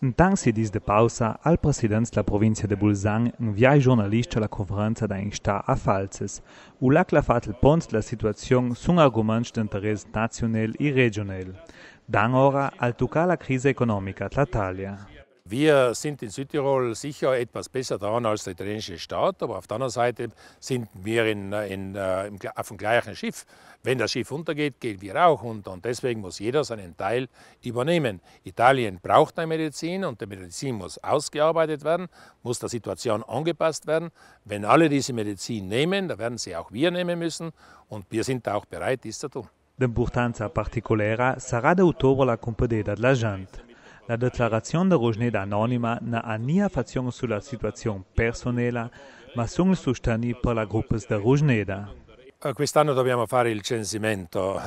Intanto dis de pausa, al presidente della provincia de Bolzan invia giornalisti alla conferenza da Insta a Falzes, u la clafat il pont della situazione su argomenti di interesse nazionale e regionale. Dan ora al tocca la crisi economica dell'Italia. Wir sind in Südtirol sicher etwas besser dran als der italienische Staat, aber auf der anderen Seite sind wir auf dem gleichen Schiff. Wenn das Schiff untergeht, gehen wir auch unter und deswegen muss jeder seinen Teil übernehmen. Italien braucht eine Medizin und die Medizin muss ausgearbeitet werden, muss der Situation angepasst werden. Wenn alle diese Medizin nehmen, dann werden sie auch wir nehmen müssen und wir sind auch bereit, dies zu tun. D'importanza particolare sarà da ottobre la compedida della gente. La declarazione di Rojneda Anonima non ha nia fazione sulla situazione personale, ma sul sostegno per la gruppa di Rojneda. Quest'anno dobbiamo fare il censimento.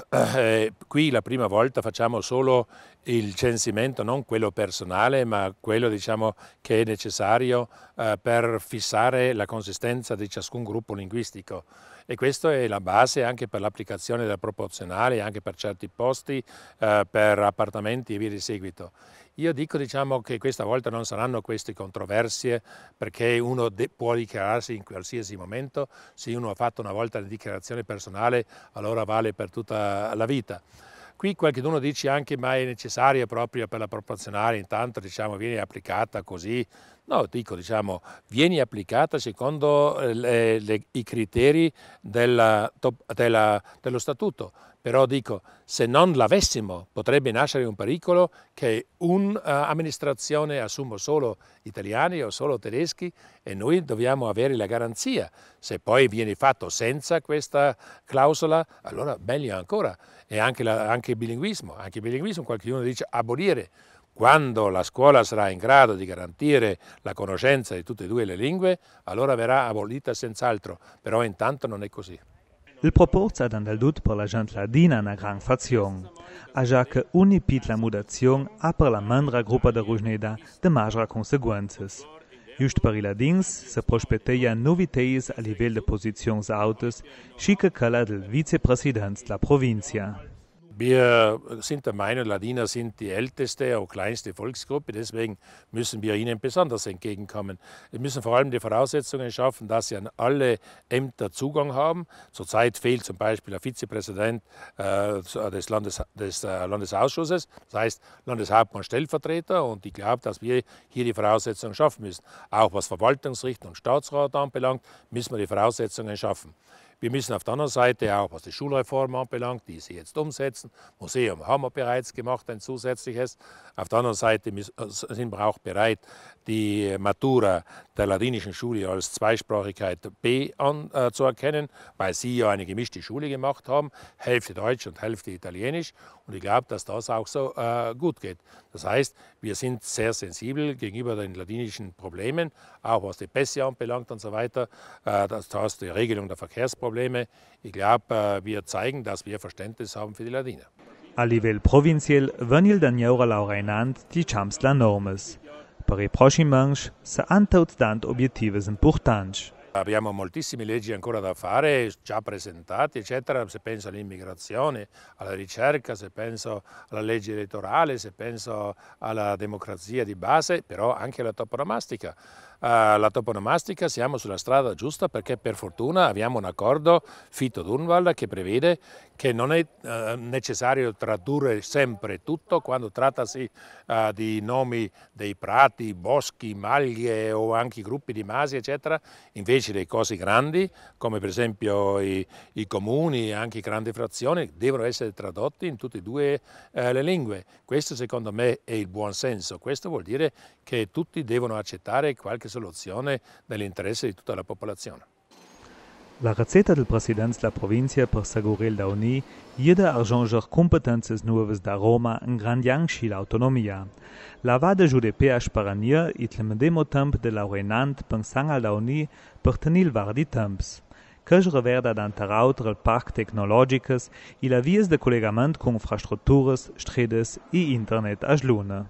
Qui la prima volta facciamo solo il censimento, non quello personale, ma quello che è necessario per fissare la consistenza di ciascun gruppo linguistico. E questa è la base anche per l'applicazione della proporzionale, anche per certi posti, per appartamenti e via di seguito. Io dico che questa volta non saranno queste controversie perché uno può dichiararsi in qualsiasi momento. Se uno ha fatto una volta la dichiarazione personale allora vale per tutta la vita. Qui qualcuno dice anche ma è necessaria proprio per la proporzionale, intanto viene applicata così. No, viene applicata secondo i criteri dello statuto. Però se non l'avessimo potrebbe nascere un pericolo che un'amministrazione assuma solo italiani o solo tedeschi e noi dobbiamo avere la garanzia. Se poi viene fatto senza questa clausola, allora meglio ancora. E anche il bilinguismo. Anche il bilinguismo qualcuno dice abolire. Quando la scuola sarà in grado di garantire la conoscenza di tutte e due le lingue, allora verrà abolita senz'altro. Però intanto non è così. Il proporza dan del dut per la gente ladina una gran fazione, a già che ogni piccola mutazione ha per la mandra gruppa de Rojneda de maggiori conseguenze. Just per i ladins se prospetteia novità a livello de posizioni alte, schica quella del vicepresidente della provincia. Wir sind der Meinung, Ladiner sind die älteste, auch kleinste Volksgruppe, deswegen müssen wir ihnen besonders entgegenkommen. Wir müssen vor allem die Voraussetzungen schaffen, dass sie an alle Ämter Zugang haben. Zurzeit fehlt zum Beispiel der Vizepräsident des Landesausschusses, das heißt Landeshauptmann Stellvertreter, und ich glaube, dass wir hier die Voraussetzungen schaffen müssen. Auch was Verwaltungsrichter und Staatsrat anbelangt, müssen wir die Voraussetzungen schaffen. Wir müssen auf der anderen Seite auch, was die Schulreform anbelangt, die sie jetzt umsetzen. Museum haben wir bereits gemacht, ein zusätzliches. Auf der anderen Seite sind wir auch bereit, die Matura der ladinischen Schule als Zweisprachigkeit B anzuerkennen, weil sie ja eine gemischte Schule gemacht haben, Hälfte Deutsch und Hälfte Italienisch. Und ich glaube, dass das auch so gut geht. Das heißt, wir sind sehr sensibel gegenüber den ladinischen Problemen, auch was die Pässe anbelangt und so weiter. Das heißt, die Regelung der Verkehrsprobleme. Ich glaube, wir zeigen, dass wir Verständnis haben für die Ladiner. A livello provinciale venil d'agnaura laureinant di chams la normes. Per i prossimi anni se hanno tanti obiettivi importanti. Abbiamo moltissime leggi ancora da fare, già presentate, eccetera. Se penso all'immigrazione, alla ricerca, se penso alla legge elettorale, se penso alla democrazia di base, però anche alla toponomastica. La toponomastica siamo sulla strada giusta perché per fortuna abbiamo un accordo Fitto-Durnwalder che prevede che non è necessario tradurre sempre tutto quando trattasi di nomi dei prati, boschi, maglie o anche gruppi di masi, eccetera. Invece dei cosi grandi, come per esempio i comuni e anche grandi frazioni, devono essere tradotti in tutte e due le lingue. Questo secondo me è il buon senso. Questo vuol dire che tutti devono accettare qualche soluzione nell'interesse di tutta la popolazione. La ricetta del presidente della provincia per Sagurel da Uni è di aggiungere competenze nuove da Roma in grande l'autonomia. La va de GDP a sparanir e il medesimo tempo de laureanant pensando da Uni per tenir var di temps. Che reverda d'anterautre il parc tecnologicus e la vies de collegamento con infrastrutturas, stredes e internet a Luna.